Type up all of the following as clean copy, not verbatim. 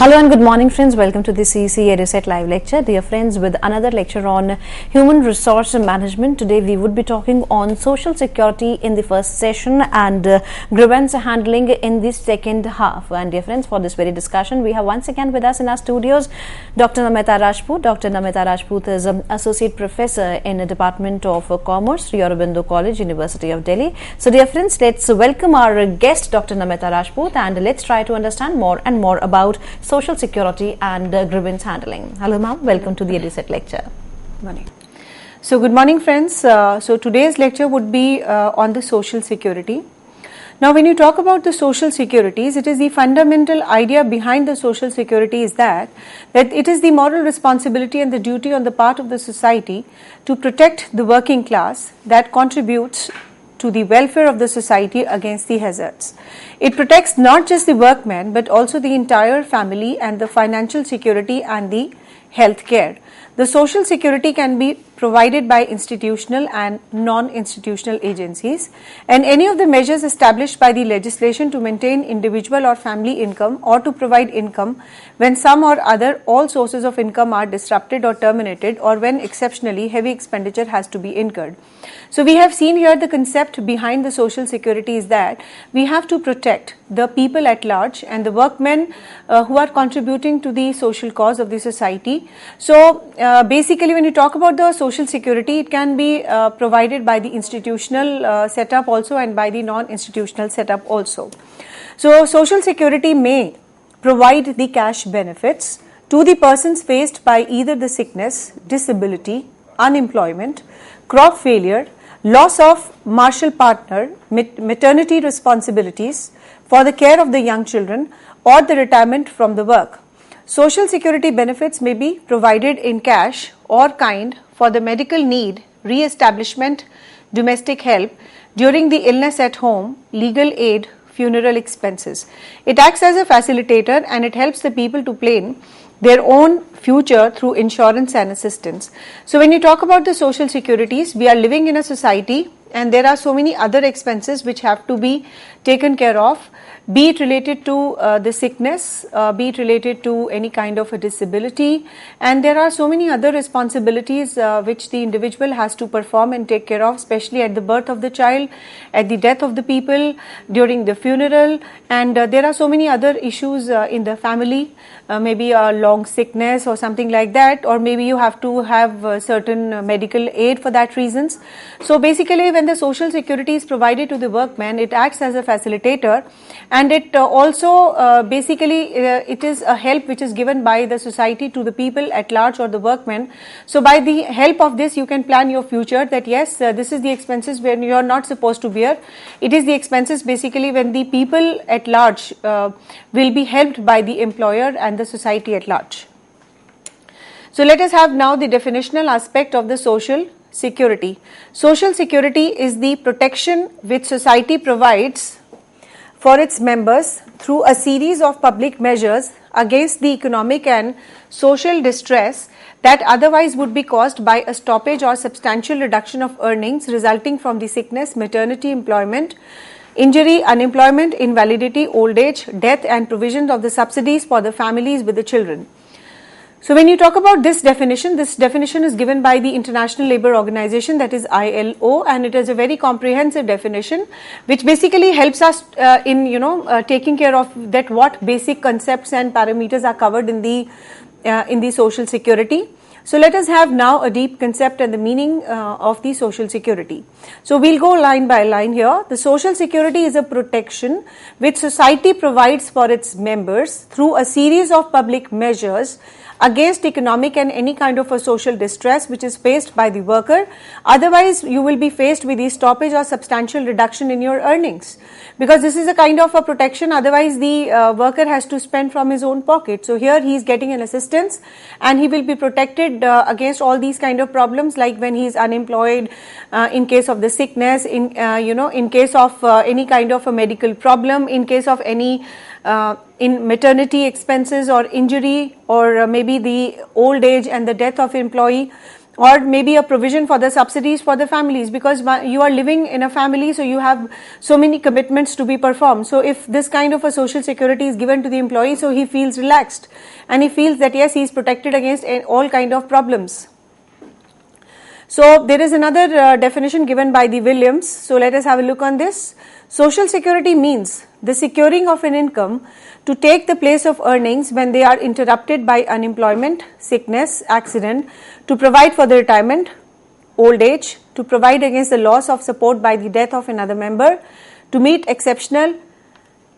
Hello and good morning friends, welcome to the CEC-UGC live lecture. Dear friends, with another lecture on human resource management. Today we would be talking on social security in the first session and grievance handling in the second half. And dear friends, for this very discussion we have once again with us in our studios Dr. Namita Rajput. Dr. Namita Rajput is Associate Professor in the Department of Commerce, Sri Aurobindo College, University of Delhi. So dear friends, let's welcome our guest Dr. Namita Rajput and let's try to understand more and more about social security and grievance handling. Hello ma'am, welcome to the EduSet lecture. Morning. So good morning friends. So today's lecture would be on the social security. Now when you talk about the social securities, it is the fundamental idea behind the social security is that it is the moral responsibility and the duty on the part of the society to protect the working class that contributes to the welfare of the society against the hazards. It protects not just the workmen but also the entire family and the financial security and the health care. The social security can be provided by institutional and non-institutional agencies, and any of the measures established by the legislation to maintain individual or family income or to provide income when some or other all sources of income are disrupted or terminated, or when exceptionally heavy expenditure has to be incurred. So we have seen here the concept behind the social security is that we have to protect the people at large and the workmen who are contributing to the social cause of the society. So basically when you talk about the social security, it can be provided by the institutional setup also and by the non-institutional setup also. So social security may provide the cash benefits to the persons faced by either the sickness, disability, unemployment, crop failure, loss of marital partner, maternity responsibilities for the care of the young children, or the retirement from the work. Social security benefits may be provided in cash or kind for the medical need, re-establishment, domestic help during the illness at home, legal aid, funeral expenses. It acts as a facilitator and it helps the people to plan their own future through insurance and assistance. So when you talk about the social securities, we are living in a society and there are so many other expenses which have to be taken care of, be it related to the sickness, be it related to any kind of a disability, and there are so many other responsibilities which the individual has to perform and take care of, especially at the birth of the child, at the death of the people, during the funeral, and there are so many other issues in the family, maybe a long sickness or something like that, or maybe you have to have certain medical aid for that reasons. So basically when the social security is provided to the workman, it acts as a facilitator, and it also basically it is a help which is given by the society to the people at large or the workmen. So by the help of this you can plan your future, that yes, this is the expenses when you are not supposed to bear. It is the expenses basically when the people at large will be helped by the employer and the society at large. So let us have now the definitional aspect of the social security. Social security is the protection which society provides for its members through a series of public measures against the economic and social distress that otherwise would be caused by a stoppage or substantial reduction of earnings resulting from the sickness, maternity, employment, injury, unemployment, invalidity, old age, death, and provision of the subsidies for the families with the children. So when you talk about this definition is given by the International Labour Organization, that is ILO, and it is a very comprehensive definition which basically helps us in taking care of that what basic concepts and parameters are covered in the social security. So let us have now a deep concept and the meaning of the social security. So we'll go line by line here. The social security is a protection which society provides for its members through a series of public measures against economic and any kind of a social distress which is faced by the worker. Otherwise you will be faced with the stoppage or substantial reduction in your earnings, because this is a kind of a protection, otherwise the worker has to spend from his own pocket. So here he is getting an assistance and he will be protected against all these kind of problems, like when he is unemployed, in case of the sickness, in case of any kind of a medical problem, in case of any in maternity expenses or injury, or maybe the old age and the death of employee, or maybe a provision for the subsidies for the families, because you are living in a family, so you have so many commitments to be performed. So if this kind of a social security is given to the employee, so he feels relaxed and he feels that yes, he is protected against all kind of problems. So there is another definition given by the Williams. So let us have a look on this. Social security means the securing of an income to take the place of earnings when they are interrupted by unemployment, sickness, accident, to provide for the retirement, old age, to provide against the loss of support by the death of another member, to meet exceptional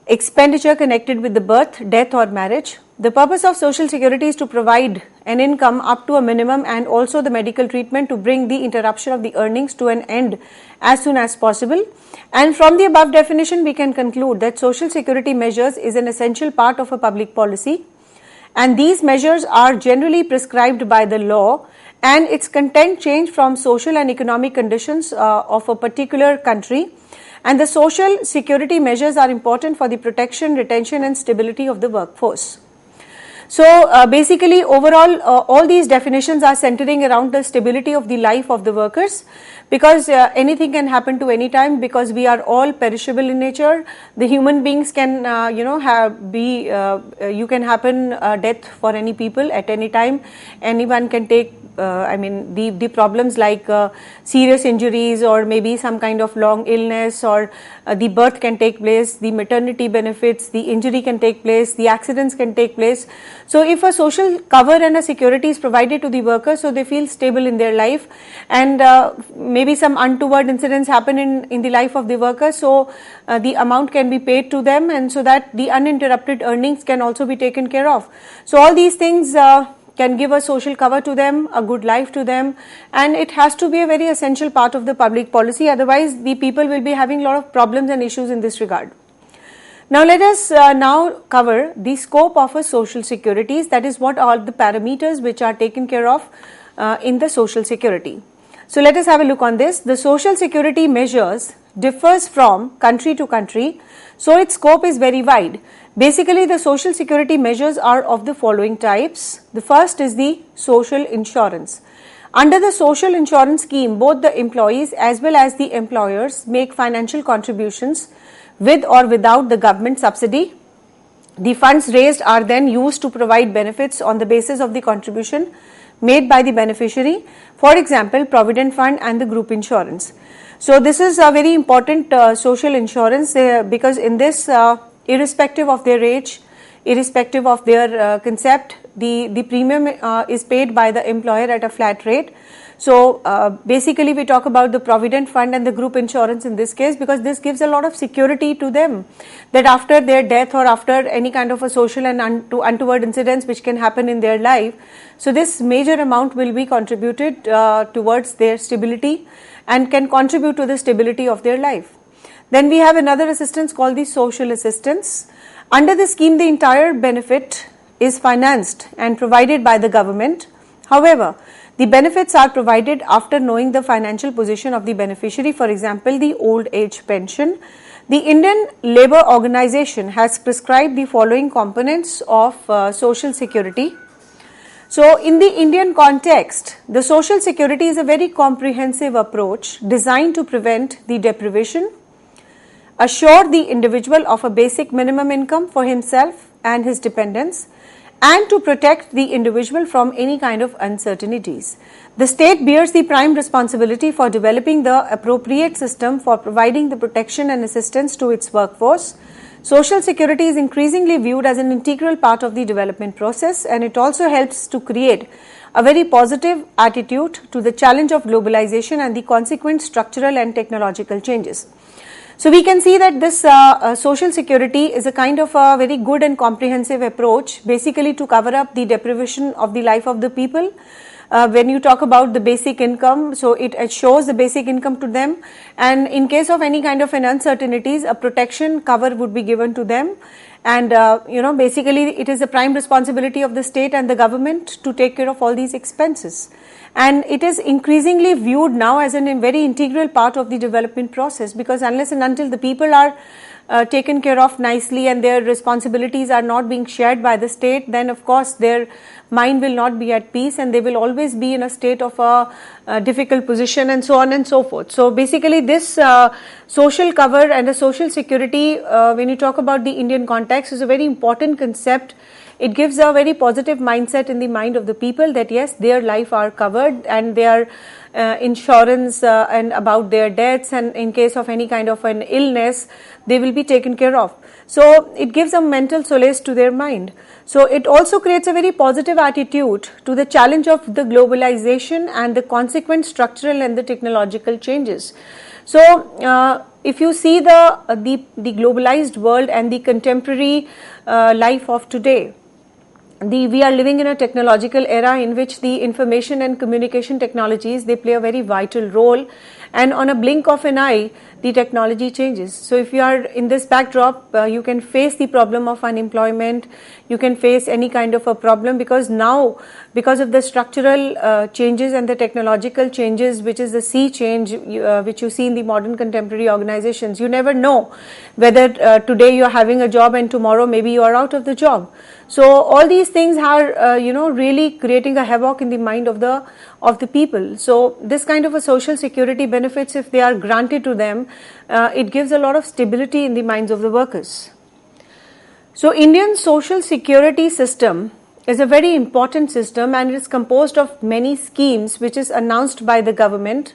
expenditure connected with the birth, death or marriage. The purpose of social security is to provide an income up to a minimum and also the medical treatment to bring the interruption of the earnings to an end as soon as possible. And from the above definition, we can conclude that social security measures is an essential part of a public policy, and these measures are generally prescribed by the law, and its content change from social and economic conditions of a particular country. And the social security measures are important for the protection, retention and stability of the workforce. So basically overall all these definitions are centering around the stability of the life of the workers, because anything can happen to any time, because we are all perishable in nature. The human beings can you can happen death for any people at any time. Anyone can take the problems like serious injuries or maybe some kind of long illness, or the birth can take place, the maternity benefits, the injury can take place, the accidents can take place. So if a social cover and a security is provided to the workers, so they feel stable in their life, and maybe some untoward incidents happen in the life of the worker, so the amount can be paid to them, and so that the uninterrupted earnings can also be taken care of. So all these things can give a social cover to them, a good life to them, and it has to be a very essential part of the public policy. Otherwise, the people will be having a lot of problems and issues in this regard. Now, let us now cover the scope of a social securities. That is, what are the parameters which are taken care of in the social security. So, let us have a look on this. The social security measures differs from country to country, so its scope is very wide. Basically, the social security measures are of the following types. The first is the social insurance. Under the social insurance scheme, both the employees as well as the employers make financial contributions with or without the government subsidy. The funds raised are then used to provide benefits on the basis of the contribution made by the beneficiary. For example, Provident Fund and the group insurance. So this is a very important social insurance because in this, irrespective of their age, irrespective of their concept, the premium is paid by the employer at a flat rate. So basically we talk about the Provident Fund and the group insurance in this case, because this gives a lot of security to them, that after their death or after any kind of a social and untoward incidents which can happen in their life, so this major amount will be contributed towards their stability and can contribute to the stability of their life. Then we have another assistance called the social assistance. Under the scheme, the entire benefit is financed and provided by the government. However, the benefits are provided after knowing the financial position of the beneficiary, for example, the old age pension. The Indian Labour Organization has prescribed the following components of social security. So, in the Indian context, the social security is a very comprehensive approach designed to prevent the deprivation, assure the individual of a basic minimum income for himself and his dependents, and to protect the individual from any kind of uncertainties. The state bears the prime responsibility for developing the appropriate system for providing the protection and assistance to its workforce. Social security is increasingly viewed as an integral part of the development process, and it also helps to create a very positive attitude to the challenge of globalization and the consequent structural and technological changes. So we can see that this social security is a kind of a very good and comprehensive approach, basically to cover up the deprivation of the life of the people. When you talk about the basic income, so it shows the basic income to them, and in case of any kind of an uncertainties, a protection cover would be given to them. And basically it is the prime responsibility of the state and the government to take care of all these expenses. And it is increasingly viewed now as a very integral part of the development process, because unless and until the people are taken care of nicely and their responsibilities are not being shared by the state, then of course their mind will not be at peace and they will always be in a state of a difficult position and so on and so forth. So basically this social cover and the social security, when you talk about the Indian context, is a very important concept. It gives a very positive mindset in the mind of the people that yes, their life are covered and their insurance and about their deaths, and in case of any kind of an illness, they will be taken care of. So it gives a mental solace to their mind. So it also creates a very positive attitude to the challenge of the globalization and the consequent structural and the technological changes. So if you see the globalized world and the contemporary life of today, we are living in a technological era in which the information and communication technologies, they play a very vital role, and on a blink of an eye the technology changes. So if you are in this backdrop, you can face the problem of unemployment, you can face any kind of a problem, because now, because of the structural changes and the technological changes, which is the sea change which you see in the modern contemporary organizations, you never know whether today you are having a job and tomorrow maybe you are out of the job. So all these things are really creating a havoc in the mind of the people. So this kind of a social security benefits, if they are granted to them, it gives a lot of stability in the minds of the workers. So Indian social security system is a very important system, and it is composed of many schemes which is announced by the government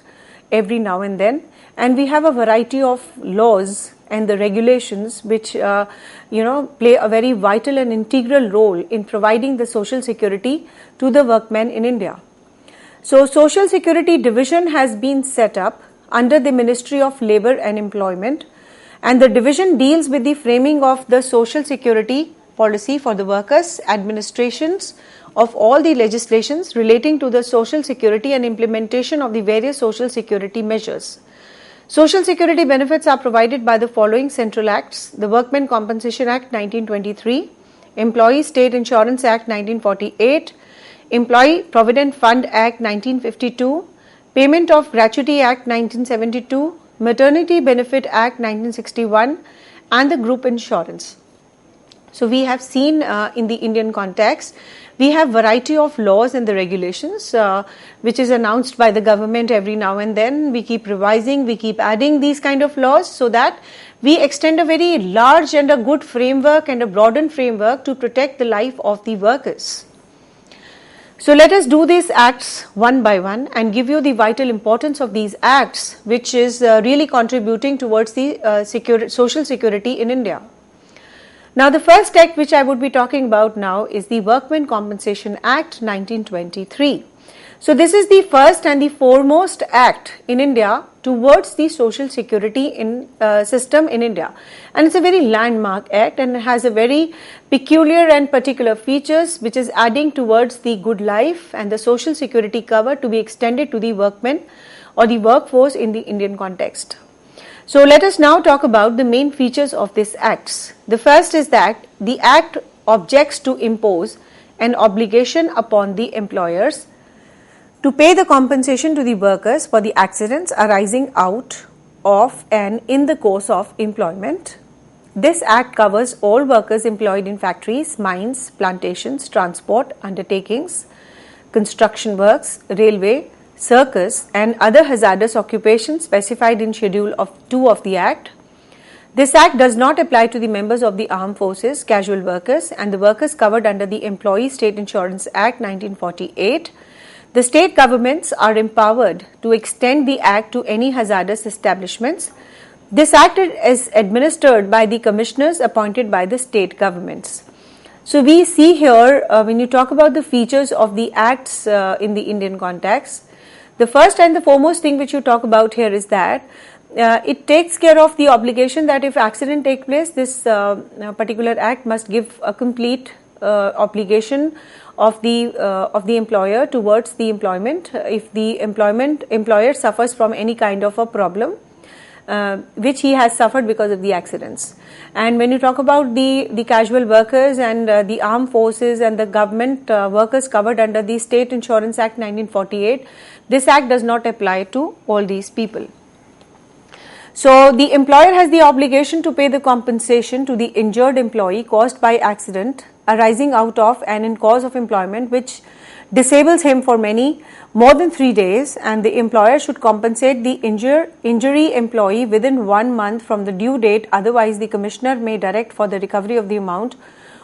every now and then, and we have a variety of laws and the regulations which play a very vital and integral role in providing the social security to the workmen in India. So Social Security Division has been set up under the Ministry of Labour and Employment, and the division deals with the framing of the social security policy for the workers, administrations of all the legislations relating to the social security and implementation of the various social security measures. Social security benefits are provided by the following central acts: the Workmen Compensation Act 1923, Employee State Insurance Act 1948, Employee Provident Fund Act 1952, Payment of Gratuity Act 1972, Maternity Benefit Act 1961, and the Group Insurance. So we have seen in the Indian context, we have variety of laws and the regulations which is announced by the government every now and then. We keep revising, we keep adding these kind of laws so that we extend a very large and a good framework and a broadened framework to protect the life of the workers. So let us do these acts one by one and give you the vital importance of these acts, which is really contributing towards the social security in India. Now the first act which I would be talking about now is the Workmen Compensation Act 1923. So this is the first and the foremost act in India towards the social security system in India, and it's a very landmark act and it has a very peculiar and particular features which is adding towards the good life and the social security cover to be extended to the workmen or the workforce in the Indian context. So let us now talk about the main features of this acts. The first is that the act objects to impose an obligation upon the employers to pay the compensation to the workers for the accidents arising out of and in the course of employment. This act covers all workers employed in factories, mines, plantations, transport undertakings, construction works, railway, circus and other hazardous occupations specified in Schedule 2 of the Act. This Act does not apply to the members of the armed forces, casual workers and the workers covered under the Employee State Insurance Act 1948. The state governments are empowered to extend the Act to any hazardous establishments. This Act is administered by the commissioners appointed by the state governments. So we see here when you talk about the features of the acts in the Indian context, the first and the foremost thing which you talk about here is that it takes care of the obligation that if accident take place, this particular act must give a complete obligation of the employer towards the employment if the employer suffers from any kind of a problem which he has suffered because of the accidents. And when you talk about the casual workers and the armed forces and the government workers covered under the State Insurance Act 1948, this act does not apply to all these people. So the employer has the obligation to pay the compensation to the injured employee caused by accident arising out of and in cause of employment which disables him for more than 3 days, and the employer should compensate the injury employee within 1 month from the due date. Otherwise, the commissioner may direct for the recovery of the amount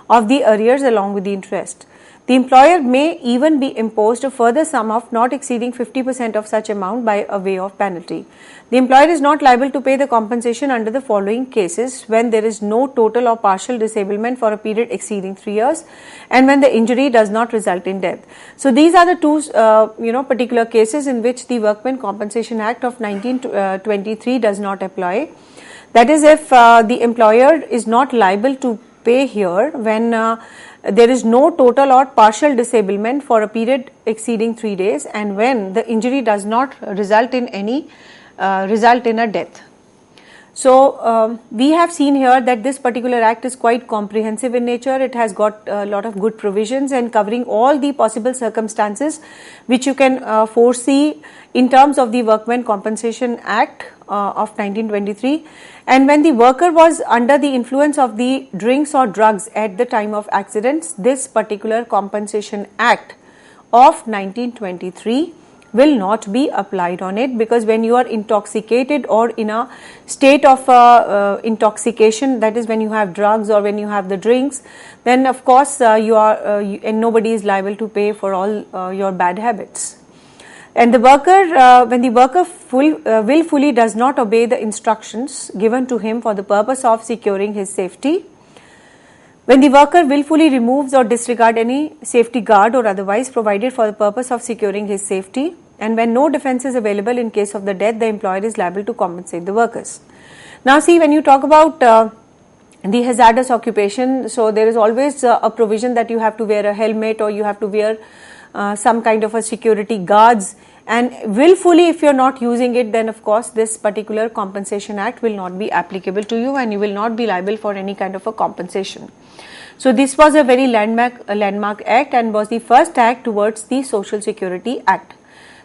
of the arrears along with the interest. The employer may even be imposed a further sum of not exceeding 50% of such amount by a way of penalty. The employer is not liable to pay the compensation under the following cases: when there is no total or partial disablement for a period exceeding 3 years, and when the injury does not result in death. So these are the two particular cases in which the Workmen Compensation Act of 1923 does not apply. That is, if the employer is not liable to pay here when there is no total or partial disablement for a period exceeding 3 days, and when the injury does not result in a death. So we have seen here that this particular act is quite comprehensive in nature. It has got a lot of good provisions and covering all the possible circumstances which you can foresee in terms of the Workmen Compensation Act of 1923. And when the worker was under the influence of the drinks or drugs at the time of accidents, this particular Compensation Act of 1923 will not be applied on it, because when you are intoxicated or in a state of intoxication, that is when you have drugs or when you have the drinks, then of course and nobody is liable to pay for all your bad habits. And the worker, when the worker willfully does not obey the instructions given to him for the purpose of securing his safety, when the worker willfully removes or disregards any safety guard or otherwise provided for the purpose of securing his safety, and when no defense is available in case of the death, the employer is liable to compensate the workers. Now see, when you talk about the hazardous occupation, so there is always a provision that you have to wear a helmet or you have to wear some kind of a security guards, and willfully if you are not using it, then of course this particular Compensation Act will not be applicable to you and you will not be liable for any kind of a compensation. So this was a very landmark act and was the first act towards the Social Security Act.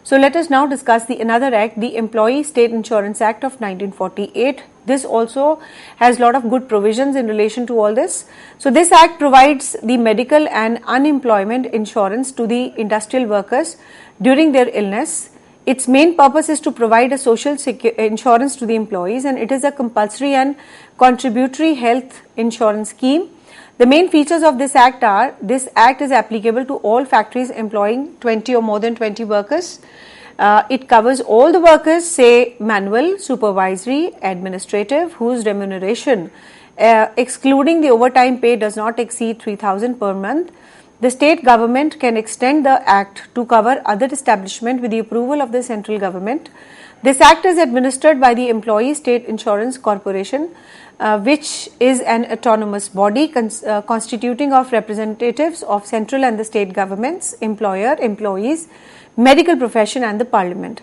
So let us now discuss the another act, the Employee State Insurance Act of 1948. This also has a lot of good provisions in relation to all this. So this act provides the medical and unemployment insurance to the industrial workers during their illness. Its main purpose is to provide a social insurance to the employees, and it is a compulsory and contributory health insurance scheme. The main features of this act are: this act is applicable to all factories employing 20 or more than 20 workers. It covers all the workers, say manual, supervisory, administrative, whose remuneration excluding the overtime pay does not exceed 3,000 per month. The state government can extend the act to cover other establishment with the approval of the central government. This act is administered by the Employee State Insurance Corporation, which is an autonomous body constituting of representatives of central and the state governments, employer, employees, medical profession and the parliament.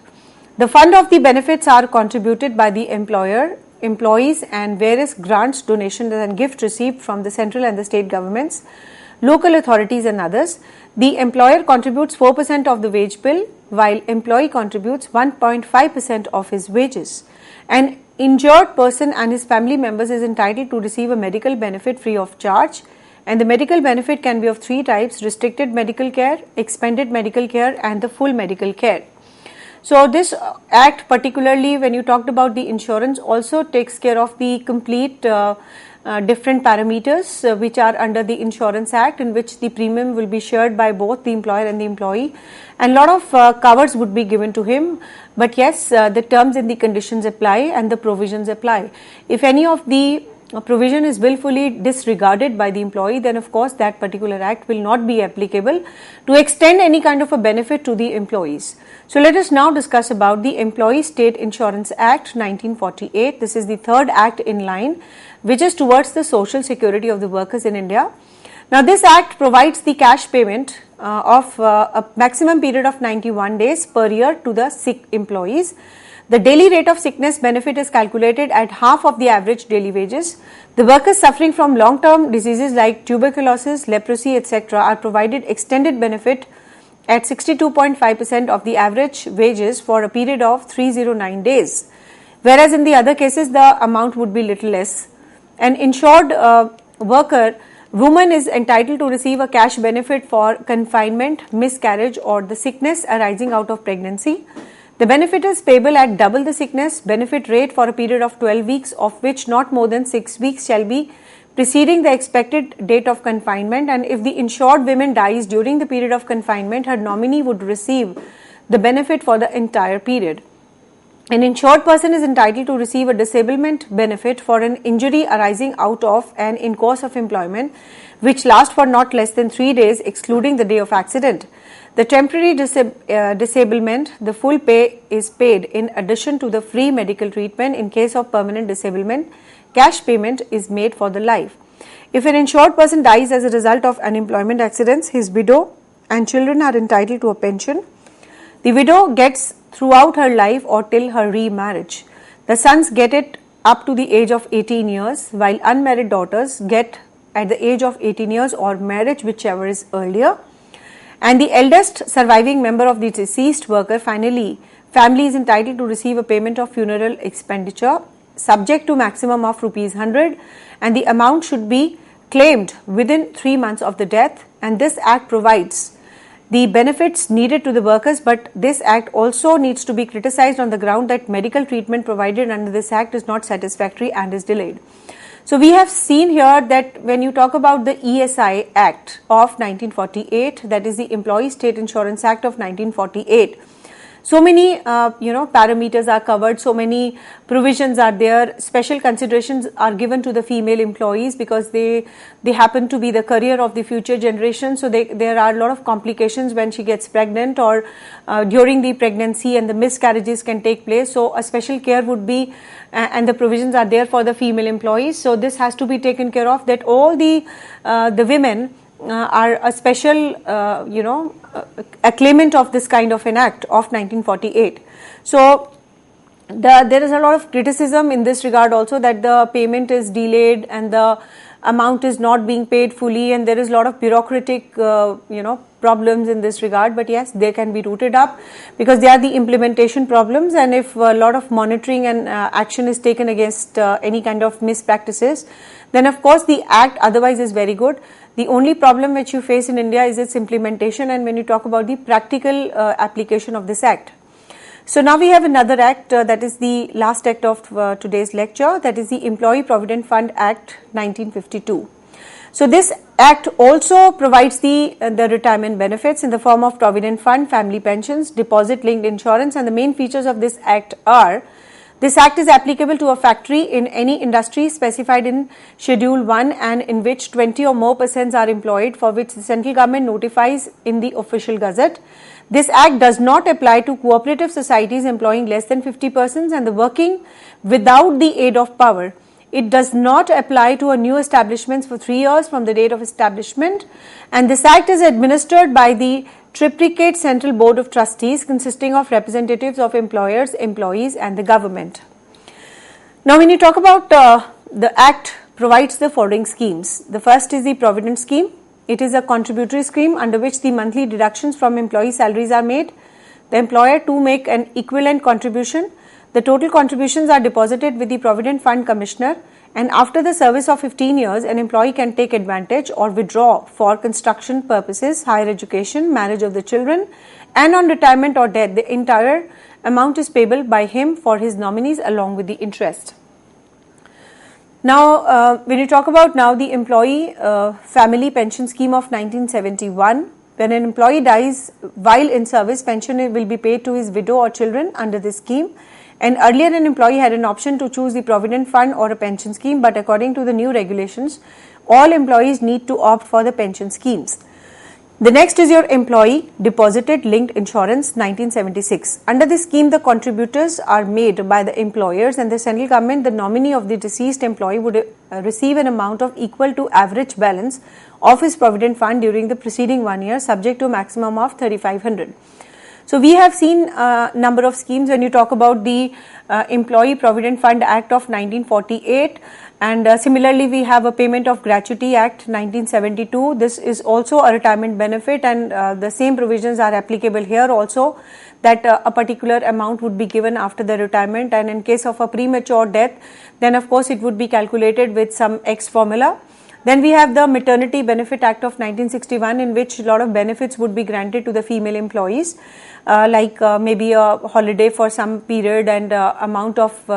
The fund of the benefits are contributed by the employer, employees and various grants, donations and gifts received from the central and the state governments, local authorities and others. The employer contributes 4% of the wage bill, while employee contributes 1.5% of his wages. An injured person and his family members is entitled to receive a medical benefit free of charge, and the medical benefit can be of 3 types: restricted medical care, expanded medical care and the full medical care. So this act, particularly when you talked about the insurance, also takes care of the complete different parameters which are under the Insurance Act, in which the premium will be shared by both the employer and the employee, and lot of covers would be given to him. But yes, the terms and the conditions apply and the provisions apply. If any of the provision is willfully disregarded by the employee, then of course that particular act will not be applicable to extend any kind of a benefit to the employees. So let us now discuss about the Employee State Insurance Act 1948. This is the third act in line which is towards the social security of the workers in India. Now this act provides the cash payment of a maximum period of 91 days per year to the sick employees. The daily rate of sickness benefit is calculated at half of the average daily wages. The workers suffering from long-term diseases like tuberculosis, leprosy, etc. are provided extended benefit at 62.5% of the average wages for a period of 309 days. whereas in the other cases the amount would be little less. An insured worker woman is entitled to receive a cash benefit for confinement, miscarriage or the sickness arising out of pregnancy. The benefit is payable at double the sickness benefit rate for a period of 12 weeks, of which not more than 6 weeks shall be preceding the expected date of confinement, and if the insured woman dies during the period of confinement, her nominee would receive the benefit for the entire period. An insured person is entitled to receive a disablement benefit for an injury arising out of and in course of employment which lasts for not less than 3 days excluding the day of accident. The temporary disablement, the full pay is paid in addition to the free medical treatment. In case of permanent disablement, cash payment is made for the life. If an insured person dies as a result of unemployment accidents, his widow and children are entitled to a pension. The widow gets throughout her life or till her remarriage. The sons get it up to the age of 18 years, while unmarried daughters get at the age of 18 years or marriage, whichever is earlier. And the eldest surviving member of the deceased worker family is entitled to receive a payment of funeral expenditure subject to maximum of ₹100, and the amount should be claimed within 3 months of the death. And this act provides the benefits needed to the workers, but this act also needs to be criticized on the ground that medical treatment provided under this act is not satisfactory and is delayed. So we have seen here that when you talk about the ESI Act of 1948, that is the Employee State Insurance Act of 1948, so many parameters are covered, so many provisions are there. Special considerations are given to the female employees because they happen to be the career of the future generation. So there are a lot of complications when she gets pregnant or during the pregnancy, and the miscarriages can take place. So a special care would be and the provisions are there for the female employees. So this has to be taken care of, that all the women are a special a claimant of this kind of an act of 1948. So there is a lot of criticism in this regard also, that the payment is delayed and the amount is not being paid fully, and there is a lot of bureaucratic problems in this regard. But yes, they can be rooted up because they are the implementation problems, and if a lot of monitoring and action is taken against any kind of mispractices, then of course the act otherwise is very good. The only problem which you face in India is its implementation, and when you talk about the practical application of this act. So now we have another act, that is the last act of today's lecture, that is the Employee Provident Fund Act 1952. So this act also provides the retirement benefits in the form of provident fund, family pensions, deposit linked insurance, and the main features of this act are: this act is applicable to a factory in any industry specified in Schedule 1 and in which 20 or more persons are employed, for which the central government notifies in the official gazette. This act does not apply to cooperative societies employing less than 50 persons and the working without the aid of power. It does not apply to a new establishments for 3 years from the date of establishment, and this act is administered by the Triplicate Central Board of Trustees consisting of representatives of employers, employees and the government. Now when you talk about the act provides the following schemes. The first is the Provident scheme. It is a contributory scheme under which the monthly deductions from employee salaries are made. The employer to make an equivalent contribution. The total contributions are deposited with the Provident Fund Commissioner, and after the service of 15 years, an employee can take advantage or withdraw for construction purposes, higher education, marriage of the children, and on retirement or death. The entire amount is payable by him for his nominees along with the interest. Now, when you talk about now the Employee Family Pension Scheme of 1971, when an employee dies while in service, pension will be paid to his widow or children under this scheme. And earlier an employee had an option to choose the Provident Fund or a pension scheme, but according to the new regulations, all employees need to opt for the pension schemes. The next is your Employee Deposited Linked Insurance 1976. Under this scheme, the contributors are made by the employers, and the central government, the nominee of the deceased employee, would receive an amount of equal to average balance of his Provident Fund during the preceding 1 year, subject to a maximum of 3,500. So we have seen a number of schemes. When you talk about the Employee Provident Fund Act of 1948, And similarly, we have a Payment of Gratuity Act 1972. This is also a retirement benefit, and the same provisions are applicable here also, that a particular amount would be given after the retirement, and in case of a premature death, then of course it would be calculated with some X formula. Then we have the Maternity Benefit Act of 1961, in which a lot of benefits would be granted to the female employees, like maybe a holiday for some period, and amount of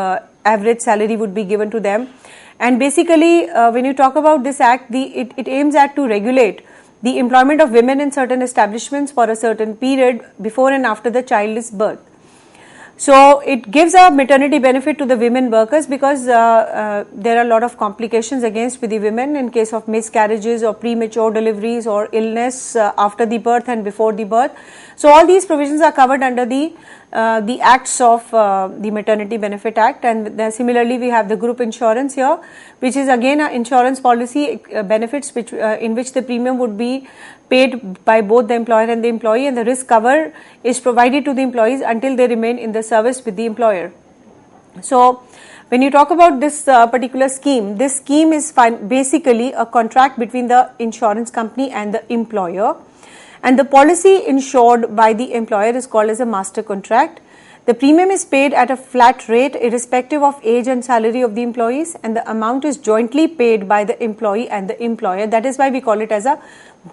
average salary would be given to them. And basically, when you talk about this act, it aims at to regulate the employment of women in certain establishments for a certain period before and after the child is birth. So it gives a maternity benefit to the women workers, because there are a lot of complications against with the women in case of miscarriages or premature deliveries or illness after the birth and before the birth. So all these provisions are covered under the acts of the Maternity Benefit Act. And then similarly, we have the group insurance here, which is again an insurance policy benefits which in which the premium would be paid by both the employer and the employee, and the risk cover is provided to the employees until they remain in the service with the employer. So when you talk about this particular scheme, this scheme is basically a contract between the insurance company and the employer, and the policy insured by the employer is called as a master contract. The premium is paid at a flat rate irrespective of age and salary of the employees, and the amount is jointly paid by the employee and the employer. That is why we call it as a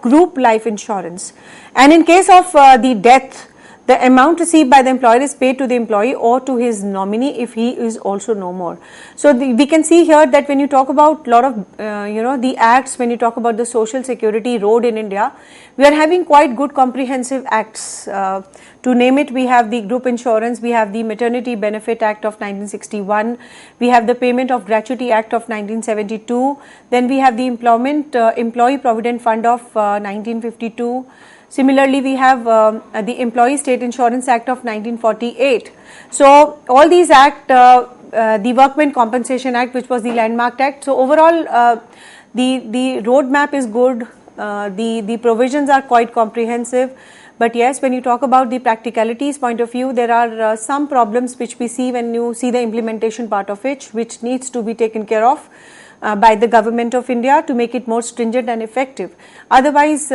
group life insurance. And in case of the death, the amount received by the employer is paid to the employee or to his nominee if he is also no more. So we can see here that when you talk about a lot of the acts, when you talk about the social security road in India, we are having quite good comprehensive acts. To name it, we have the group insurance, we have the Maternity Benefit Act of 1961, we have the Payment of Gratuity Act of 1972, then we have the Employee Provident Fund of 1952. Similarly, we have the Employee State Insurance Act of 1948. So all these acts, the Workmen Compensation Act, which was the landmark act. So overall, the roadmap is good. The provisions are quite comprehensive. But yes, when you talk about the practicalities point of view, there are some problems which we see when you see the implementation part of it, which needs to be taken care of by the government of India to make it more stringent and effective. Otherwise,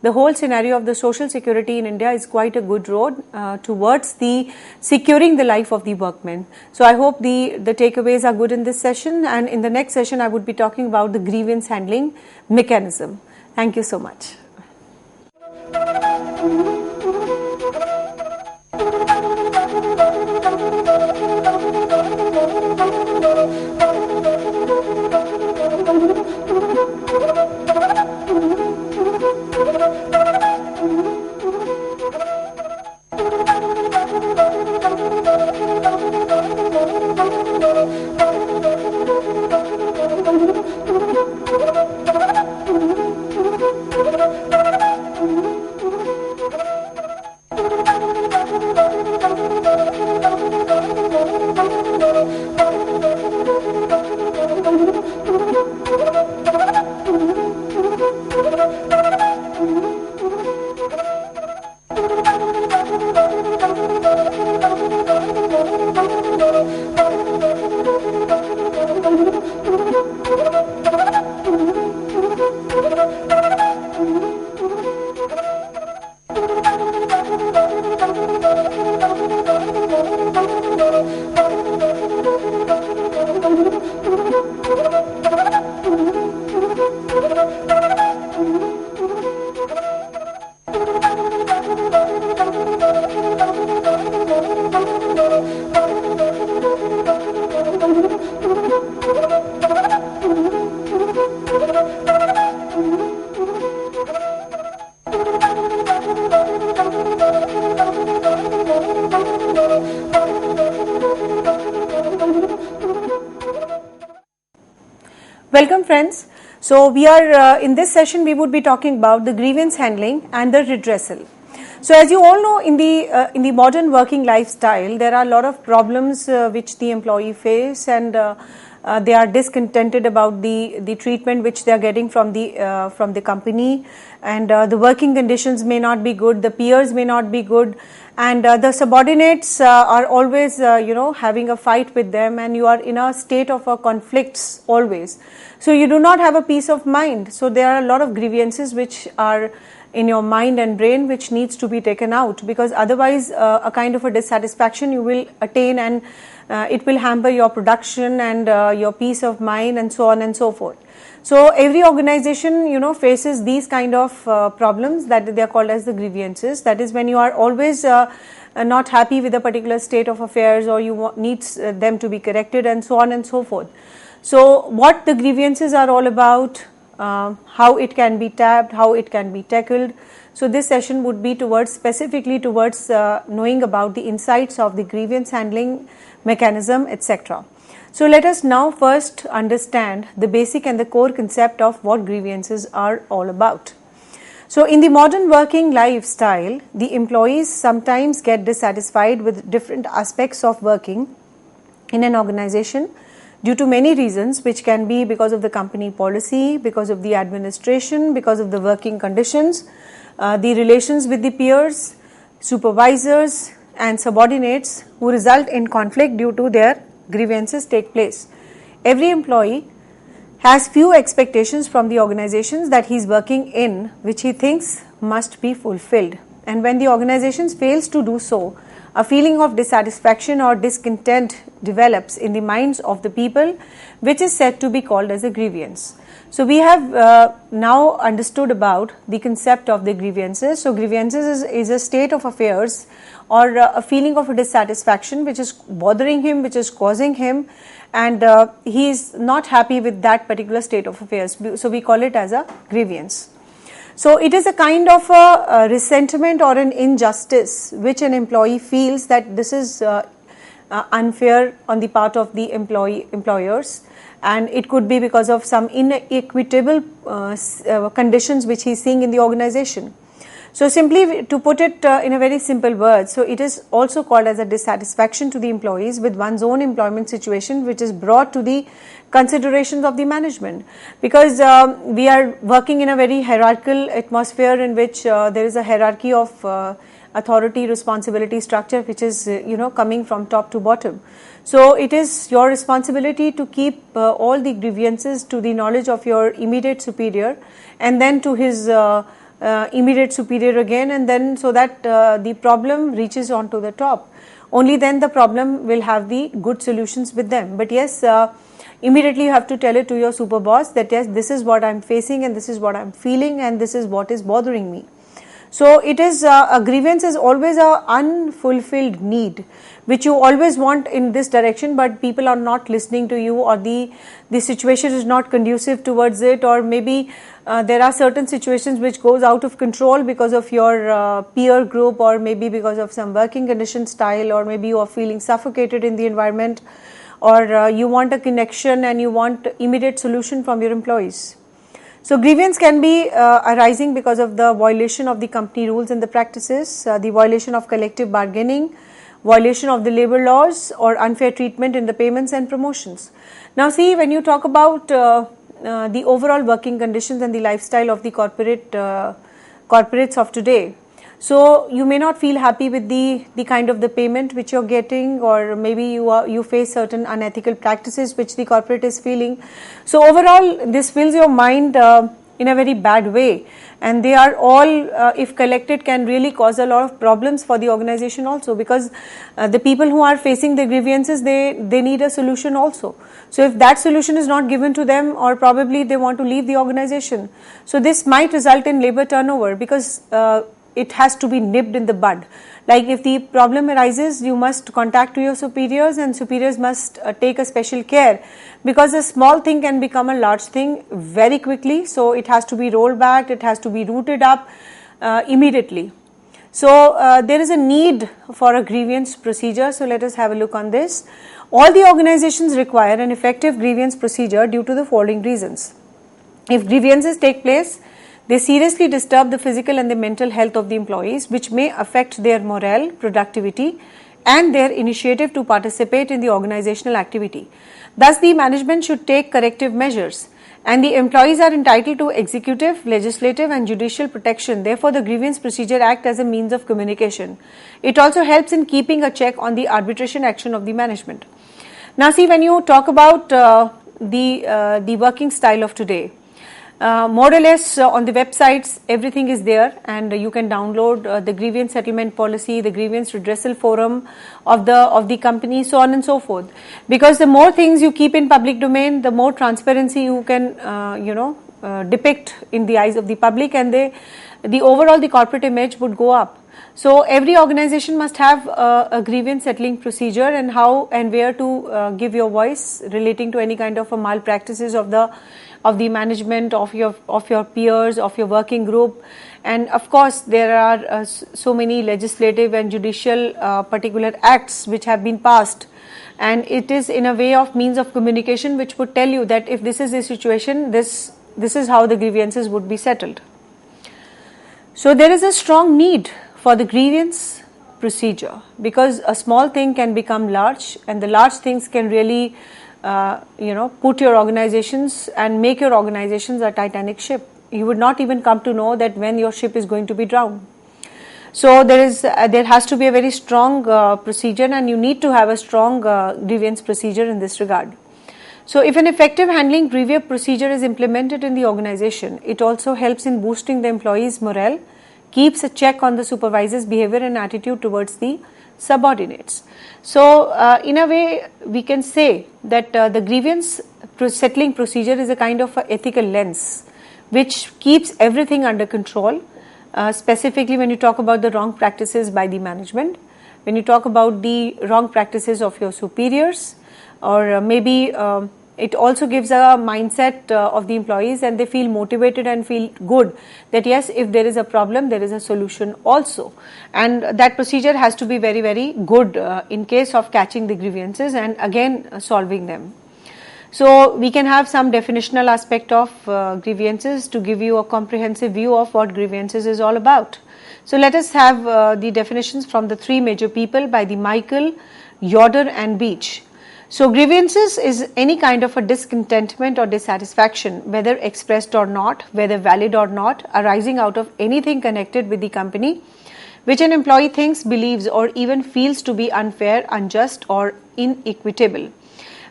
the whole scenario of the social security in India is quite a good road towards the securing the life of the workmen. So I hope the takeaways are good in this session, and in the next session I would be talking about the grievance handling mechanism. Thank you so much. Welcome friends. So we are in this session we would be talking about the grievance handling and the redressal. So as you all know, in the modern working lifestyle there are a lot of problems which the employee face, and they are discontented about the treatment which they are getting from the company, and the working conditions may not be good, the peers may not be good, and the subordinates are always having a fight with them, and you are in a state of conflicts always. So you do not have a peace of mind. So there are a lot of grievances which are in your mind and brain which needs to be taken out, because otherwise a kind of a dissatisfaction you will attain, and it will hamper your production and your peace of mind and so on and so forth. So every organization faces these kind of problems that they are called as the grievances. That is when you are always not happy with a particular state of affairs, or you need them to be corrected and so on and so forth. So what the grievances are all about, how it can be tapped, how it can be tackled. So this session would be specifically towards knowing about the insights of the grievance handling mechanism, etc. So let us now first understand the basic and the core concept of what grievances are all about. So in the modern working lifestyle, the employees sometimes get dissatisfied with different aspects of working in an organization due to many reasons, which can be because of the company policy, because of the administration, because of the working conditions, the relations with the peers, supervisors and subordinates, who result in conflict due to their grievances take place. Every employee has few expectations from the organizations that he is working in, which he thinks must be fulfilled, and when the organization fails to do so, a feeling of dissatisfaction or discontent develops in the minds of the people, which is said to be called as a grievance. So we have now understood about the concept of the grievances. So grievances is a state of affairs or a feeling of a dissatisfaction which is bothering him, which is causing him, and he is not happy with that particular state of affairs. So we call it as a grievance. So it is a kind of a resentment or an injustice which an employee feels that this is unfair on the part of the employers, and it could be because of some inequitable conditions which he is seeing in the organization. So simply to put it in a very simple word, so it is also called as a dissatisfaction to the employees with one's own employment situation, which is brought to the considerations of the management, because we are working in a very hierarchical atmosphere in which there is a hierarchy of authority responsibility structure which is coming from top to bottom. So it is your responsibility to keep all the grievances to the knowledge of your immediate superior, and then to his immediate superior again, and then so that the problem reaches on to the top. Only then the problem will have the good solutions with them. But yes, immediately you have to tell it to your super boss that yes, this is what I am facing and this is what I am feeling and this is what is bothering me. So it is a grievance is always a unfulfilled need which you always want in this direction, but people are not listening to you, or the situation is not conducive towards it, or maybe there are certain situations which goes out of control because of your peer group, or maybe because of some working condition style, or maybe you are feeling suffocated in the environment, or you want a connection and you want immediate solution from your employees. So grievance can be arising because of the violation of the company rules and the practices, the violation of collective bargaining, violation of the labor laws, or unfair treatment in the payments and promotions. Now see, when you talk about the overall working conditions and the lifestyle of the corporates of today, so you may not feel happy with the kind of the payment which you're getting, or maybe you face certain unethical practices which the corporate is feeling. So overall this fills your mind in a very bad way, and they are all if collected can really cause a lot of problems for the organization also, because the people who are facing the grievances, they need a solution also. So if that solution is not given to them, or probably they want to leave the organization, so this might result in labor turnover, because it has to be nipped in the bud. Like if the problem arises, you must contact to your superiors, and superiors must take a special care, because a small thing can become a large thing very quickly. So it has to be rolled back, it has to be rooted up immediately. So there is a need for a grievance procedure. So let us have a look on this. All the organizations require an effective grievance procedure due to the following reasons. If grievances take place, they seriously disturb the physical and the mental health of the employees, which may affect their morale, productivity, and their initiative to participate in the organizational activity. Thus, the management should take corrective measures, and the employees are entitled to executive, legislative and judicial protection. Therefore, the Grievance Procedure Act as a means of communication. It also helps in keeping a check on the arbitration action of the management. Now see, when you talk about the working style of today, more or less on the websites everything is there, and you can download the grievance settlement policy, the grievance redressal forum of the company, so on and so forth. Because the more things you keep in public domain, the more transparency you can depict in the eyes of the public, and the overall the corporate image would go up. So every organization must have a grievance settling procedure, and how and where to give your voice relating to any kind of a malpractices of the management, of your peers, of your working group. And of course there are so many legislative and judicial particular acts which have been passed, and it is in a way of means of communication which would tell you that if this is the situation, this is how the grievances would be settled. So there is a strong need for the grievance procedure, because a small thing can become large, and the large things can really put your organizations and make your organizations a Titanic ship. You would not even come to know that when your ship is going to be drowned. So there has to be a very strong procedure, and you need to have a strong grievance procedure in this regard. So if an effective handling grievance procedure is implemented in the organization, it also helps in boosting the employees' morale, keeps a check on the supervisor's behavior and attitude towards the subordinates. So in a way we can say that the grievance settling procedure is a kind of a ethical lens which keeps everything under control, specifically when you talk about the wrong practices by the management, when you talk about the wrong practices of your superiors, or maybe it also gives a mindset of the employees, and they feel motivated and feel good that yes, if there is a problem, there is a solution also, and that procedure has to be very, very good in case of catching the grievances and again solving them. So we can have some definitional aspect of grievances to give you a comprehensive view of what grievances is all about. So let us have the definitions from the three major people by the Michael, Yoder and Beach. So grievances is any kind of a discontentment or dissatisfaction, whether expressed or not, whether valid or not, arising out of anything connected with the company, which an employee thinks, believes or even feels to be unfair, unjust or inequitable.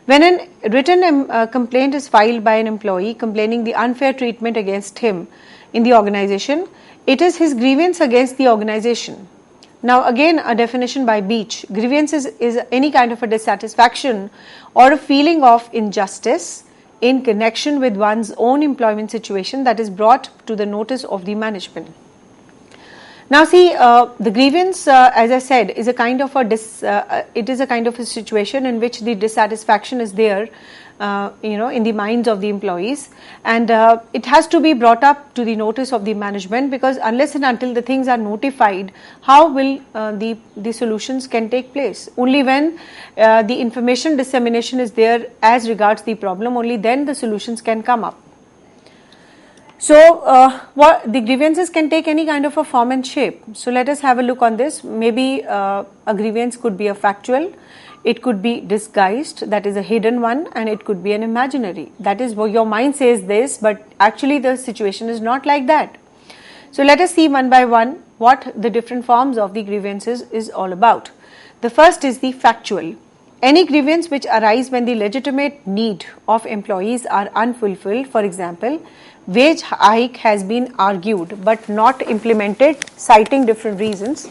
When a written complaint is filed by an employee complaining the unfair treatment against him in the organization, it is his grievance against the organization. Now again a definition by Beach. Grievance is any kind of a dissatisfaction or a feeling of injustice in connection with one's own employment situation that is brought to the notice of the management. Now see, the grievance, as I said, is a kind of a situation in which the dissatisfaction is there, in the minds of the employees, and it has to be brought up to the notice of the management, because unless and until the things are notified, how will the solutions can take place? Only when the information dissemination is there as regards the problem, only then the solutions can come up. So what the grievances can take any kind of a form and shape. So let us have a look on this. Maybe a grievance could be a factual, it could be disguised, that is a hidden one, and it could be an imaginary. That is what your mind says this, but actually the situation is not like that. So let us see one by one what the different forms of the grievances is all about. The first is the factual. Any grievance which arise when the legitimate need of employees are unfulfilled. For example, wage hike has been argued but not implemented, citing different reasons.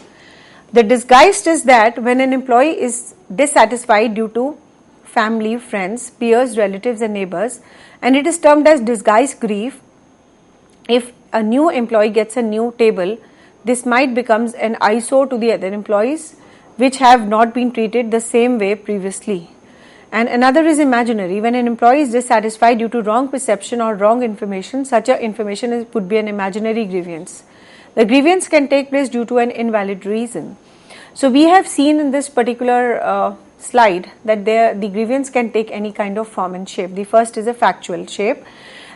The disguised is that when an employee is dissatisfied due to family, friends, peers, relatives and neighbors, and it is termed as disguised grief. If a new employee gets a new table, this might becomes an eyesore to the other employees which have not been treated the same way previously. And another is imaginary. When an employee is dissatisfied due to wrong perception or wrong information, such a information would be an imaginary grievance. The grievance can take place due to an invalid reason. So we have seen in this particular slide that the grievance can take any kind of form and shape. The first is a factual shape,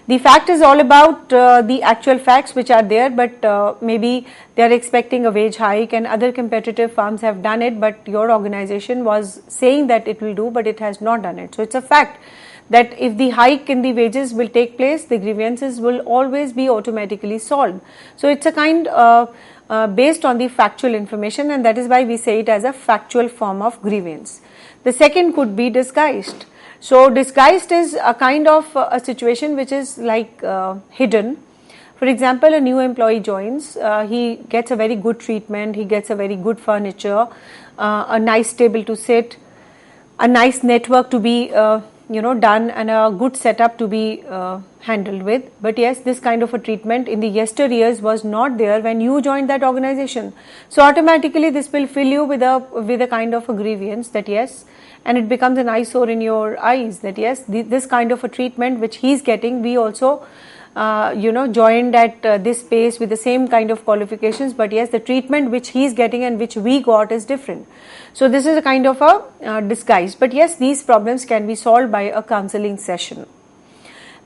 The fact is all about the actual facts which are there, but maybe they are expecting a wage hike and other competitive firms have done it, but your organization was saying that it will do, but it has not done it. So it's a fact that if the hike in the wages will take place, the grievances will always be automatically solved. So it's a kind based on the factual information, and that is why we say it as a factual form of grievance. The second could be disguised. So disguised is a kind of a situation which is like hidden. For example, a new employee joins, he gets a very good treatment, he gets a very good furniture, a nice table to sit, a nice network to be done, and a good setup to be handled with. But yes, this kind of a treatment in the yesteryears was not there when you joined that organization. So automatically this will fill you with a kind of a grievance, that yes, and it becomes an eyesore in your eyes, that yes, this kind of a treatment which he is getting, we also joined at this space with the same kind of qualifications, but yes, the treatment which he is getting and which we got is different. So this is a kind of a disguise, but yes, these problems can be solved by a counseling session.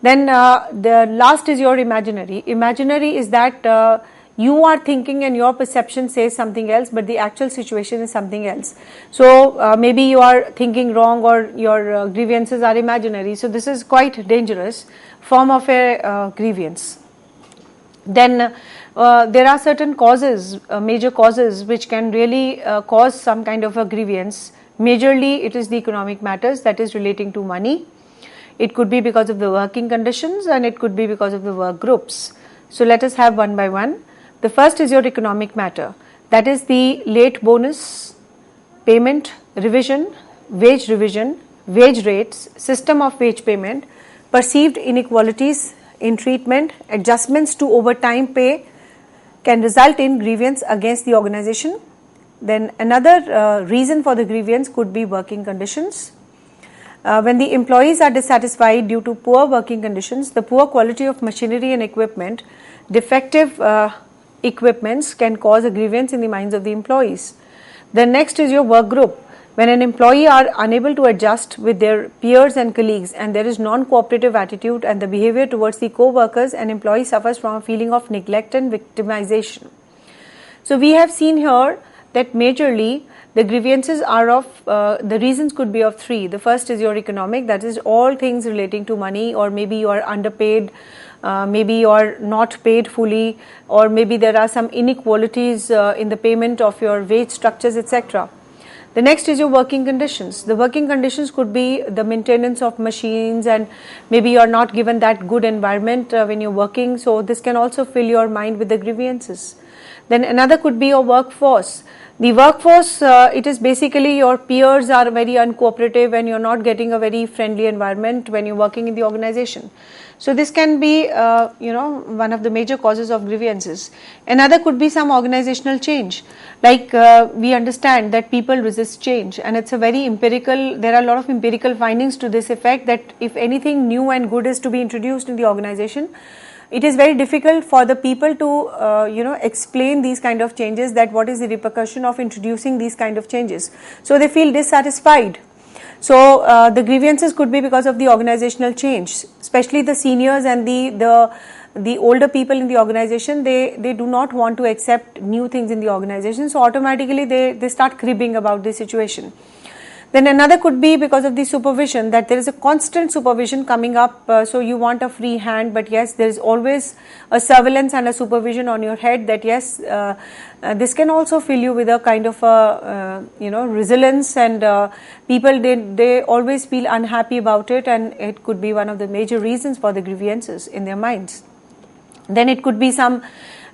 Then the last is your imaginary. Imaginary is that you are thinking and your perception says something else, but the actual situation is something else. So maybe you are thinking wrong, or your grievances are imaginary. So this is quite dangerous form of a grievance. Then there are certain causes, major causes, which can really cause some kind of a grievance. Majorly it is the economic matters, that is relating to money. It could be because of the working conditions, and it could be because of the work groups. So let us have one by one. The first is your economic matter, that is the late bonus, payment revision, wage rates, system of wage payment, perceived inequalities in treatment, adjustments to overtime pay can result in grievance against the organization. Then another reason for the grievance could be working conditions. When the employees are dissatisfied due to poor working conditions, the poor quality of machinery and equipment, defective equipments can cause a grievance in the minds of the employees. The next is your work group. When an employee are unable to adjust with their peers and colleagues, and there is non-cooperative attitude and the behavior towards the co-workers, an employee suffers from a feeling of neglect and victimization. So we have seen here that majorly the grievances are of, the reasons could be of three. The first is your economic, that is all things relating to money, or maybe you are underpaid, maybe you are not paid fully, or maybe there are some inequalities in the payment of your wage structures, etc. The next is your working conditions. The working conditions could be the maintenance of machines, and maybe you are not given that good environment when you're working, so this can also fill your mind with the grievances. Then another could be your workforce. The workforce, it is basically your peers are very uncooperative and you're not getting a very friendly environment when you're working in the organization. So this can be, one of the major causes of grievances. Another could be some organizational change. Like we understand that people resist change, and it's a very empirical, there are a lot of empirical findings to this effect, that if anything new and good is to be introduced in the organization, it is very difficult for the people to explain these kind of changes, that what is the repercussion of introducing these kind of changes. So they feel dissatisfied. So the grievances could be because of the organizational change, especially the seniors and the older people in the organization. They do not want to accept new things in the organization, so automatically they start cribbing about the situation. Then another could be because of the supervision, that there is a constant supervision coming up, so you want a free hand, but yes, there is always a surveillance and a supervision on your head, that yes, this can also fill you with a kind of a resilience, and people they always feel unhappy about it, and it could be one of the major reasons for the grievances in their minds. Then it could be some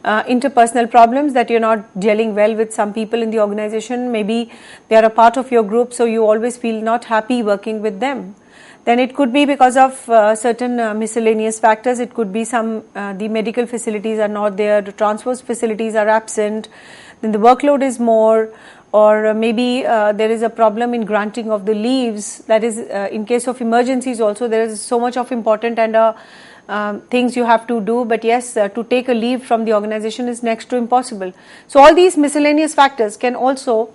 interpersonal problems, that you're not dealing well with some people in the organization. Maybe they are a part of your group, so you always feel not happy working with them. Then it could be because of certain miscellaneous factors. It could be some the medical facilities are not there, the transport facilities are absent, then the workload is more, or maybe there is a problem in granting of the leaves. That is in case of emergencies also, there is so much of important and things you have to do, but yes, to take a leave from the organization is next to impossible. So all these miscellaneous factors can also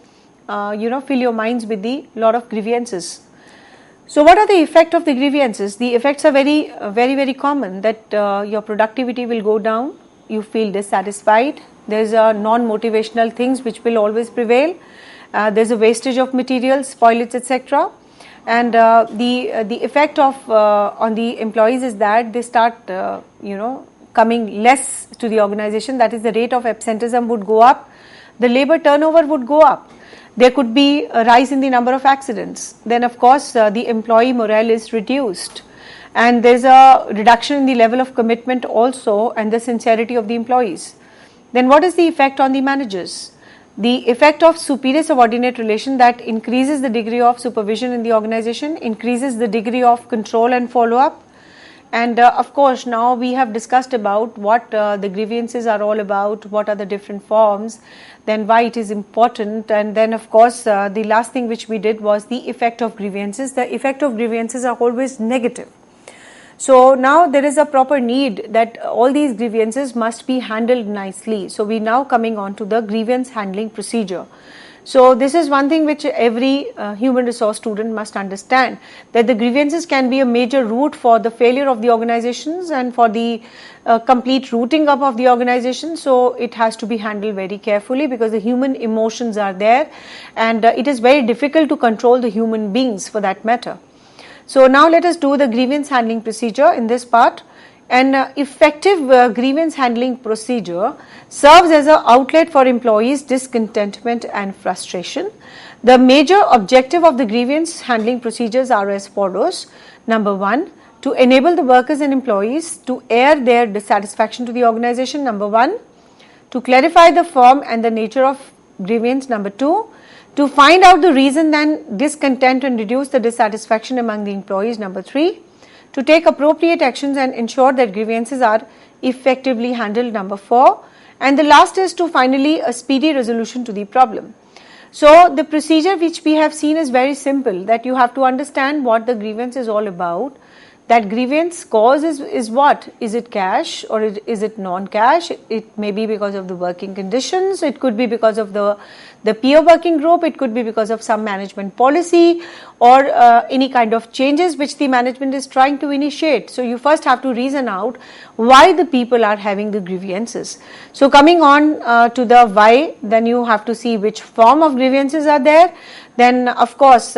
fill your minds with the lot of grievances. So what are the effect of the grievances? The effects are very common, that your productivity will go down, you feel dissatisfied, there's a non-motivational things which will always prevail, there's a wastage of materials, spoilage, etc. And the effect of on the employees is that they start coming less to the organization, that is the rate of absenteeism would go up, the labor turnover would go up. There could be a rise in the number of accidents. Then of course the employee morale is reduced, and there is a reduction in the level of commitment also and the sincerity of the employees. Then what is the effect on the managers? The effect of superior subordinate relation, that increases the degree of supervision in the organization, increases the degree of control and follow up. And of course now we have discussed about what the grievances are all about, what are the different forms, then why it is important, and then of course the last thing which we did was the effect of grievances. The effect of grievances are always negative. So now there is a proper need that all these grievances must be handled nicely. So we now coming on to the grievance handling procedure. So this is one thing which every human resource student must understand, that the grievances can be a major root for the failure of the organizations and for the complete rooting up of the organization. So it has to be handled very carefully, because the human emotions are there, and it is very difficult to control the human beings for that matter. So now let us do the grievance handling procedure in this part. An effective grievance handling procedure serves as an outlet for employees' discontentment and frustration. The major objective of the grievance handling procedures are as follows. Number one, to enable the workers and employees to air their dissatisfaction to the organization. Number one, to clarify the form and the nature of grievance. Number two, to find out the reason and discontent and reduce the dissatisfaction among the employees. Number three, to take appropriate actions and ensure that grievances are effectively handled. Number four, and the last is to finally a speedy resolution to the problem. So the procedure which we have seen is very simple, that you have to understand what the grievance is all about. That grievance cause is what? Is it cash or is it non-cash? It may be because of the working conditions, it could be because of the peer working group, it could be because of some management policy or any kind of changes which the management is trying to initiate. So you first have to reason out why the people are having the grievances. So coming on to the why, then you have to see which form of grievances are there. Then of course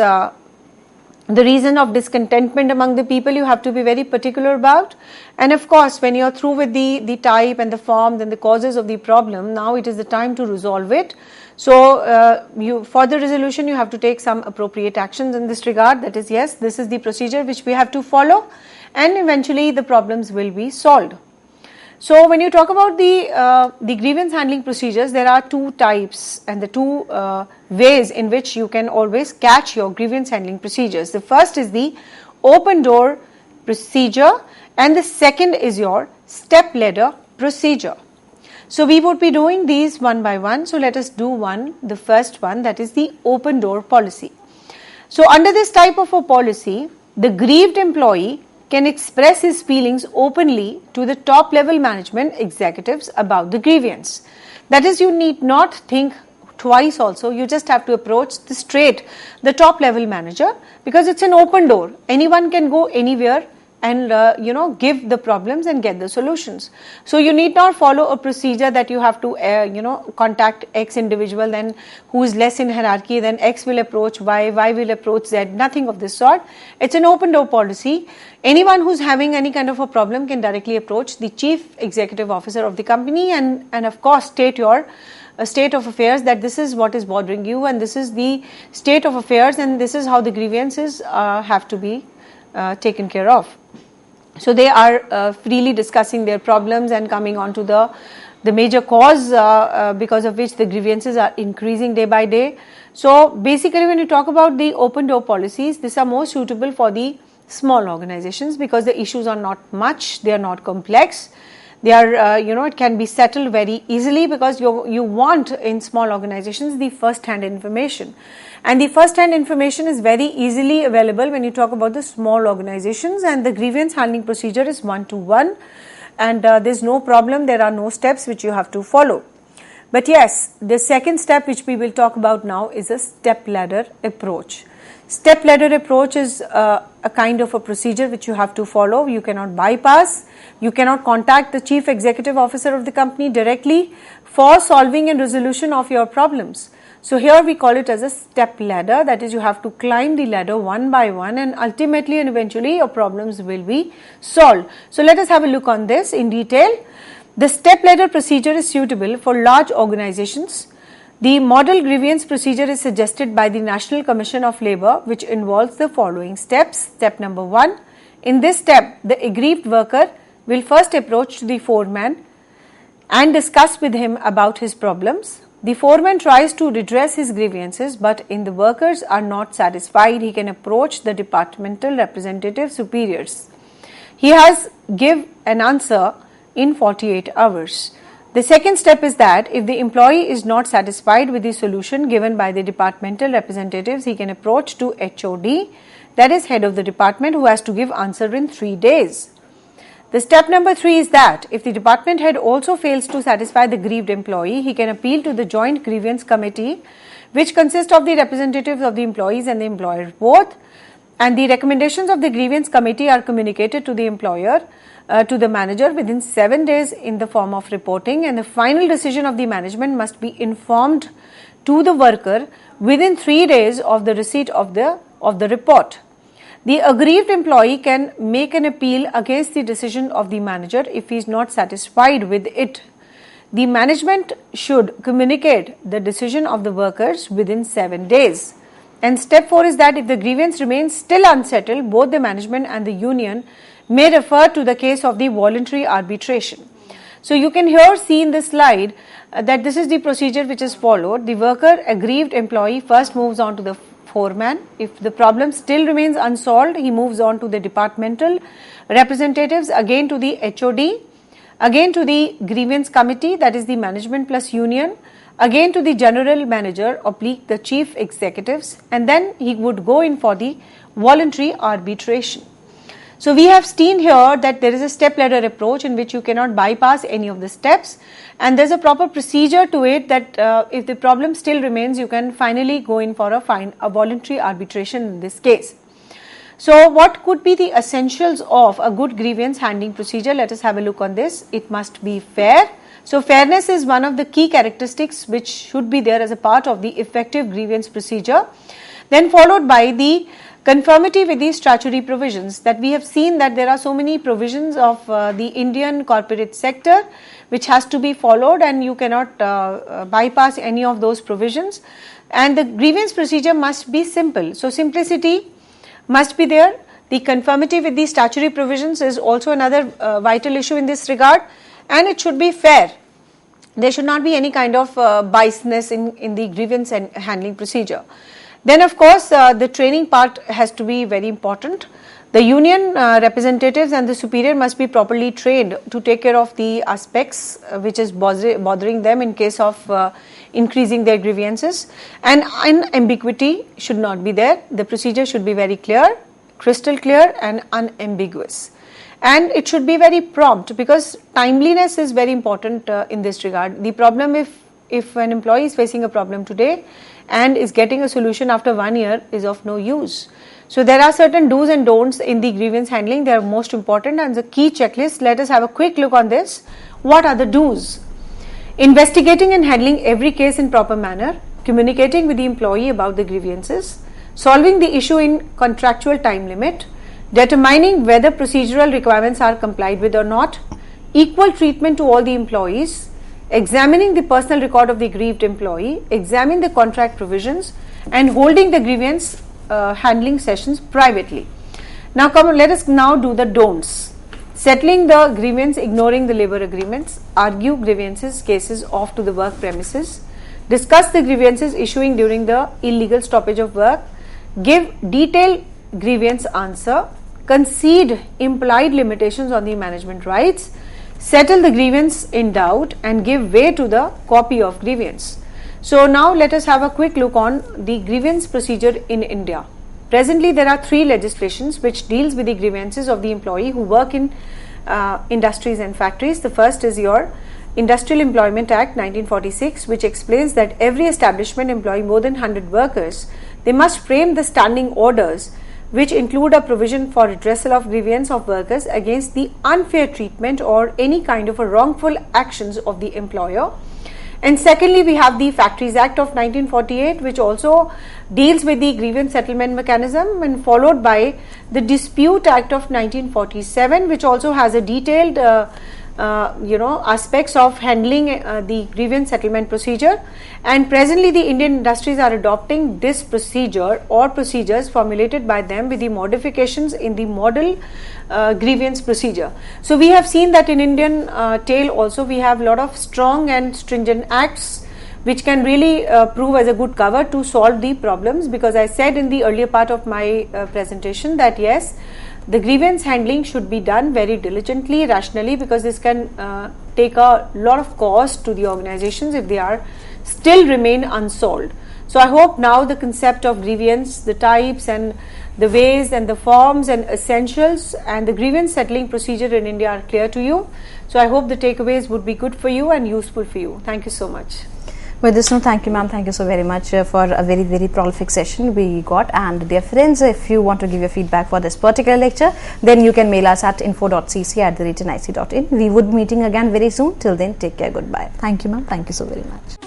the reason of discontentment among the people you have to be very particular about, and of course when you are through with the type and the form, then the causes of the problem, now it is the time to resolve it. So for the resolution you have to take some appropriate actions in this regard, that is, yes, this is the procedure which we have to follow, and eventually the problems will be solved. So when you talk about the grievance handling procedures, there are two types and the two ways in which you can always catch your grievance handling procedures. The first is the open door procedure, and the second is your step ladder procedure. So we would be doing these one by one. So let us do the first one, that is the open door policy. So under this type of a policy, the grieved employee can express his feelings openly to the top level management executives about the grievance. That is, you need not think twice also, you just have to approach the top level manager, because it's an open door. Anyone can go anywhere and give the problems and get the solutions. So you need not follow a procedure that you have to contact X individual, then who is less in hierarchy, then X will approach Y, Y will approach Z, nothing of this sort. It's an open door policy. Anyone who's having any kind of a problem can directly approach the chief executive officer of the company and of course state your state of affairs, that this is what is bothering you and this is the state of affairs and this is how the grievances have to be taken care of. So they are freely discussing their problems and coming on to the major cause because of which the grievances are increasing day by day. So basically when you talk about the open door policies, these are more suitable for the small organizations because the issues are not much, they are not complex. They are, it can be settled very easily because you want in small organizations the first-hand information. And the first-hand information is very easily available when you talk about the small organizations, and the grievance handling procedure is one-to-one and there's no problem, there are no steps which you have to follow. But yes, the second step which we will talk about now is a step ladder approach. Step ladder approach is a kind of a procedure which you have to follow. You cannot bypass. You cannot contact the chief executive officer of the company directly for solving and resolution of your problems. So here we call it as a step ladder, that is you have to climb the ladder one by one and ultimately and eventually your problems will be solved. So let us have a look on this in detail. The step ladder procedure is suitable for large organizations. The model grievance procedure is suggested by the National Commission of Labour, which involves the following steps. Step number 1. In this step, the aggrieved worker will first approach the foreman and discuss with him about his problems. The foreman tries to redress his grievances, but if the workers are not satisfied, he can approach the departmental representative superiors. He has give an answer in 48 hours. The second step is that if the employee is not satisfied with the solution given by the departmental representatives, he can approach to HOD, that is head of the department, who has to give answer in 3 days. The step number 3 is that if the department head also fails to satisfy the grieved employee, he can appeal to the Joint Grievance Committee, which consists of the representatives of the employees and the employers both, and the recommendations of the grievance committee are communicated to the employer, to the manager within 7 days in the form of reporting, and the final decision of the management must be informed to the worker within 3 days of the receipt of the report. The aggrieved employee can make an appeal against the decision of the manager if he is not satisfied with it. The management should communicate the decision of the workers within 7 days. And step 4 is that if the grievance remains still unsettled, both the management and the union may refer to the case of the voluntary arbitration. So you can here see in this slide that this is the procedure which is followed. The worker aggrieved employee first moves on to the foreman. If the problem still remains unsolved, he moves on to the departmental representatives, again to the HOD, again to the grievance committee, that is the management plus union, again to the general manager / the chief executives, and then he would go in for the voluntary arbitration. So we have seen here that there is a step ladder approach in which you cannot bypass any of the steps, and there is a proper procedure to it that if the problem still remains, you can finally go in for a voluntary arbitration in this case. So what could be the essentials of a good grievance handling procedure? Let us have a look on this. It must be fair. So fairness is one of the key characteristics which should be there as a part of the effective grievance procedure. Then followed by the conformity with the statutory provisions, that we have seen that there are so many provisions of the Indian corporate sector which has to be followed, and you cannot bypass any of those provisions, and the grievance procedure must be simple. So simplicity must be there. The conformity with the statutory provisions is also another vital issue in this regard, and it should be fair. There should not be any kind of biasness in the grievance and handling procedure. Then of course the training part has to be very important. The union representatives and the superior must be properly trained to take care of the aspects which is bothering them in case of increasing their grievances, and ambiguity should not be there. The procedure should be very clear, crystal clear and unambiguous, and it should be very prompt, because timeliness is very important in this regard. The problem, if an employee is facing a problem today and is getting a solution after 1 year, is of no use. So there are certain do's and don'ts in the grievance handling. They are most important, and the key checklist. Let us have a quick look on this. What are the do's? Investigating and handling every case in proper manner, communicating with the employee about the grievances, solving the issue in contractual time limit, determining whether procedural requirements are complied with or not, equal treatment to all the employees, examining the personal record of the aggrieved employee, examine the contract provisions, and holding the grievance handling sessions privately. Now let us now do the don'ts. Settling the grievance, ignoring the labor agreements, argue grievances cases off to the work premises, discuss the grievances issuing during the illegal stoppage of work, give detailed grievance answer, concede implied limitations on the management rights, settle the grievance in doubt, and give way to the copy of grievance. So now let us have a quick look on the grievance procedure in India. Presently there are 3 legislations which deals with the grievances of the employee who work in industries and factories. The first is your Industrial Employment Act 1946, which explains that every establishment employing more than 100 workers, they must frame the standing orders, which include a provision for redressal of grievance of workers against the unfair treatment or any kind of a wrongful actions of the employer. And secondly, we have the Factories Act of 1948, which also deals with the grievance settlement mechanism, and followed by the Dispute Act of 1947, which also has a detailed aspects of handling the grievance settlement procedure. And presently the Indian industries are adopting this procedure or procedures formulated by them with the modifications in the model grievance procedure. So we have seen that in Indian tail also we have a lot of strong and stringent acts which can really prove as a good cover to solve the problems, because I said in the earlier part of my presentation that yes, the grievance handling should be done very diligently, rationally, because this can take a lot of cost to the organizations if they are still remain unsolved. So I hope now the concept of grievance, the types and the ways and the forms and essentials and the grievance settling procedure in India are clear to you. So I hope the takeaways would be good for you and useful for you. Thank you so much. With this note, thank you ma'am, thank you so very much for a very, very prolific session we got. And dear friends, if you want to give your feedback for this particular lecture, then you can mail us at info.cc@nic.in. We would be meeting again very soon. Till then, take care, goodbye. Thank you ma'am, thank you so very much.